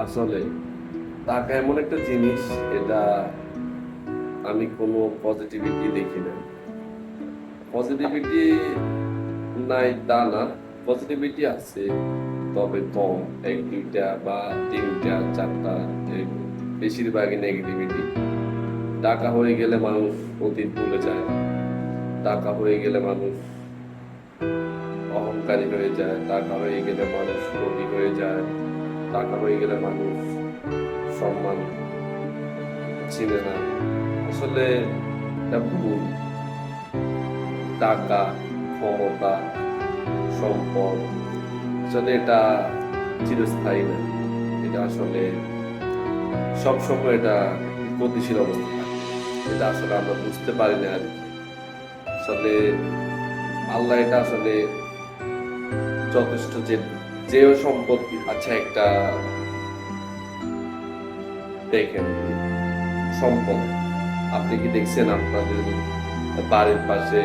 আসলে টাকা এমন একটা জিনিস, এটা আমি কোনো পজিটিভিটি দেখি না। পজিটিভিটি নাই তা না, পজিটিভিটি আছে, তবে কম, এক দুইটা বা তিনটা চারটা, বেশিরভাগই নেগেটিভিটি। টাকা হয়ে গেলে মানুষ অতীত ভুলে যায়। টাকা হয়ে গেলে মানুষ অহংকারী হয়ে যায়। টাকা হয়ে গেলে মানুষ লোভী হয়ে যায়। টাকা হয়ে গেলে মানুষ সম্মান চিনে না। আসলে এটা ভুল। টাকা, ক্ষমতা, সম্পদ, আসলে এটা চিরস্থায়ী না। এটা আসলে সবসময় এটা গতিশীল অবস্থা থাকে। এটা আসলে আমরা বুঝতে পারি না আর কি। আসলে আল্লাহ এটা আসলে যথেষ্ট, যে যে সম্পত্তি, আচ্ছা একটা দেখেন, সম্পদ, আপনি কি দেখছেন আপনাদের বাড়ির পাশে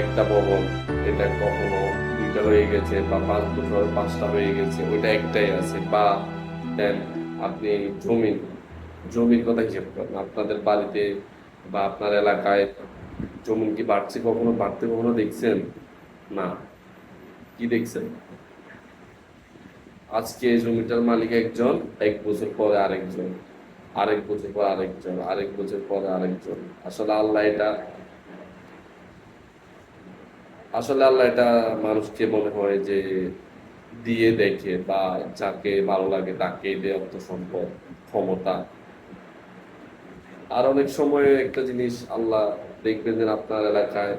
একটা ভবন, এটা কখনো দুইটা হয়ে গেছে, বা 5 বছর পাঁচটা হয়ে গেছে, ওইটা একটাই আছে, বা দেন আপনি জমিন, জমির কথা হিসেব করেন আপনাদের বাড়িতে বা আপনার এলাকায় জমিন কি বাড়ছে, কখনো বাড়তে কখনো দেখছেন? না। কি দেখছেন? আজকে এই জমিটার মালিক একজন, 1 বছর পরে আরেকজন, আরেক বছর পর আরেকজন, আরেক বছর পরে আরেকজন। আসলে আল্লাহ এটা আসলে আল্লাহ এটা মানুষকে মনে হয় যে দিয়ে দেখে, বা যাকে ভালো লাগে তাকে দেয় অর্থ সম্পদ, ক্ষমতা। আর অনেক সময় একটা জিনিস আল্লাহ দেখবেন যে আপনার এলাকায়,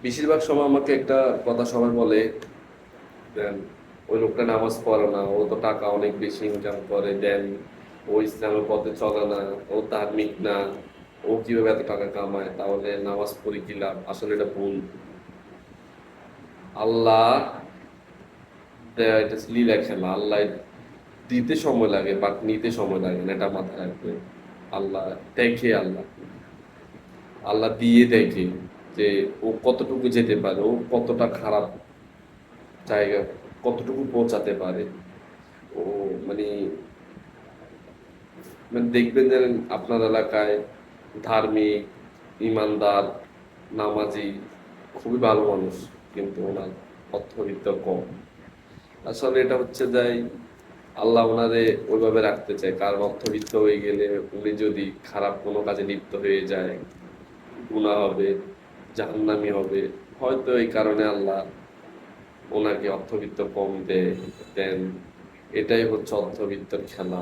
বেশিরভাগ সময় আমাকে একটা কথা সবাই বলে, দেন ওই লোকটা নামাজ পড়ে না, ও তো টাকা অনেক বেশি ইনকাম করে, দেন ও ইসলামের পথে চলে না, ও ধার্মিক না, ও কিভাবে এত টাকা কামায়, তাহলে নামাজ পড়ে কি লাভ? আসলে এটা ভুল। আল্লাহ দেয়, এটা লীলা খেলা। আল্লাহ দিতে সময় লাগে, বাট নিতে সময় লাগে না, এটা মাথায় রাখবে। আল্লাহ দেখে, আল্লাহ আল্লাহ দিয়ে দেখে যে ও কতটুকু যেতে পারে, ও কতটা খারাপ জায়গা, কতটুকু পৌঁছাতে পারে। ও মানে মানে দেখবেন যে আপনার এলাকায় ধার্মিক, ইমানদার, নামাজি, খুবই ভালো মানুষ, কিন্তু ওনার অর্থবিত্ত কম। আসলে এটা হচ্ছে যাই, আল্লাহ ওনারে ওইভাবে রাখতে চায়, কারণ অর্থবিত্ত হয়ে গেলে উনি যদি খারাপ কোনো কাজে লিপ্ত হয়ে যায়, গুনাহ হবে, জাহান্নামী হবে, হয়তো এই কারণে আল্লাহ ওনাকে অর্থবিত্ত কম দেন। এটাই হচ্ছে অর্থবিত্তর খেলা।